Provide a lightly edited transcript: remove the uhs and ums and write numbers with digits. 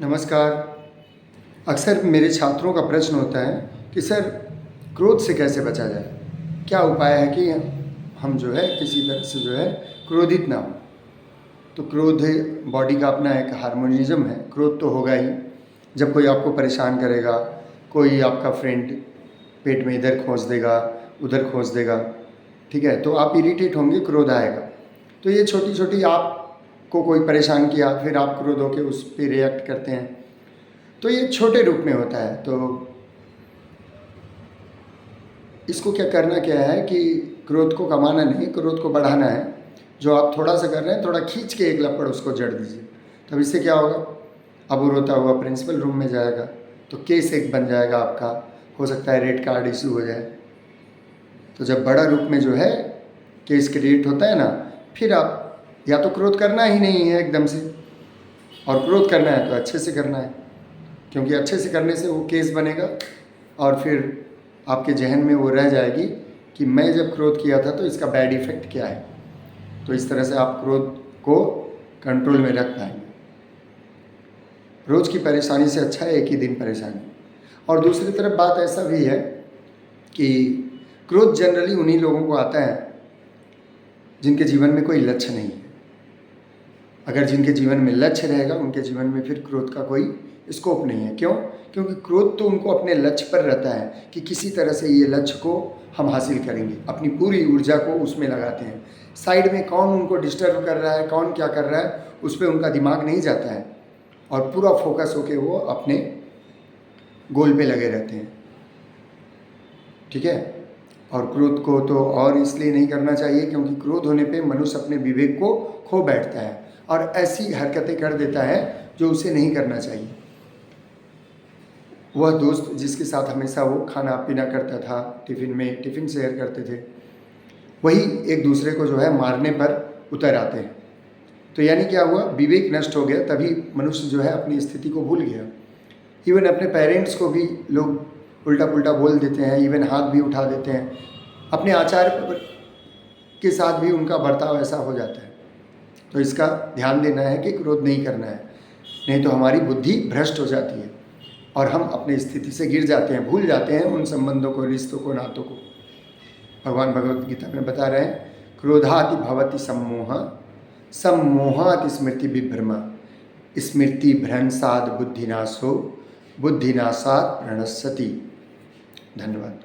नमस्कार। अक्सर मेरे छात्रों का प्रश्न होता है कि सर क्रोध से कैसे बचा जाए? क्या उपाय है कि हम जो है किसी तरह से जो है क्रोधित ना हो? तो क्रोध बॉडी का अपना एक हार्मोनिज़्म है, क्रोध तो होगा ही। जब कोई आपको परेशान करेगा, कोई आपका फ्रेंड पेट में इधर खौंच देगा, उधर खौंच देगा, ठीक है? तो आप इरिटेट होंगे, क्रोध आएगा। तो ये छोटी-छोटी आपको कोई परेशान किया, फिर आप क्रोध होके उस पे रिएक्ट करते हैं। तो ये छोटे रूप में होता है। तो इसको करना क्या है कि क्रोध को कमाना नहीं, क्रोध को बढ़ाना है। जो आप थोड़ा सा कर रहे हैं, थोड़ा खींच के एक लपड़ उसको जड़ दीजिए। तब इससे क्या होगा? अब वो रोता हुआ प्रिंसिपल रूम में जाएगा, तो केस एक बन जाएगा आपका। हो सकता है रेड कार्ड इशू हो जाए। तो जब बड़ा रूप में जो है केस क्रिएट होता है ना, फिर आप या तो क्रोध करना ही नहीं है एकदम से, और क्रोध करना है तो अच्छे से करना है, क्योंकि अच्छे से करने से वो केस बनेगा और फिर आपके जहन में वो रह जाएगी कि मैं जब क्रोध किया था तो इसका बैड इफ़ेक्ट क्या है। तो इस तरह से आप क्रोध को कंट्रोल में रख पाएंगे। रोज़ की परेशानी से अच्छा है एक ही दिन परेशानी। और दूसरी तरफ बात ऐसा भी है कि क्रोध जनरली उन्हीं लोगों को आता है जिनके जीवन में कोई लक्ष्य नहीं है। अगर जिनके जीवन में लक्ष्य रहेगा, उनके जीवन में फिर क्रोध का कोई स्कोप नहीं है। क्यों? क्योंकि क्रोध तो उनको अपने लक्ष्य पर रहता है कि किसी तरह से ये लक्ष्य को हम हासिल करेंगे। अपनी पूरी ऊर्जा को उसमें लगाते हैं। साइड में कौन उनको डिस्टर्ब कर रहा है, कौन क्या कर रहा है, उस पर उनका दिमाग नहीं जाता है और पूरा फोकस होके वो अपने गोल पे लगे रहते हैं। ठीक है? और क्रोध को तो और इसलिए नहीं करना चाहिए क्योंकि क्रोध होने पे मनुष्य अपने विवेक को खो बैठता है और ऐसी हरकतें कर देता है जो उसे नहीं करना चाहिए। वह दोस्त जिसके साथ हमेशा वो खाना पीना करता था, टिफ़िन शेयर करते थे, वही एक दूसरे को जो है मारने पर उतर आते हैं। तो यानी क्या हुआ? विवेक नष्ट हो गया, तभी मनुष्य जो है अपनी स्थिति को भूल गया। इवन अपने पेरेंट्स को भी लोग उल्टा पुल्टा बोल देते हैं, इवन हाथ भी उठा देते हैं। अपने आचार के साथ भी उनका बर्ताव ऐसा हो जाता है। तो इसका ध्यान देना है कि क्रोध नहीं करना है, नहीं तो हमारी बुद्धि भ्रष्ट हो जाती है और हम अपनी स्थिति से गिर जाते हैं, भूल जाते हैं उन संबंधों को, रिश्तों को, नातों को। भगवान भगवत गीता में बता रहे हैं, क्रोधाति भवति सम्मोह, सम्मोहाति स्मृति विभ्रमा, स्मृति भ्रंशाद बुद्धिनाशो, बुद्धिनाशात प्रणश्यति। धन्यवाद।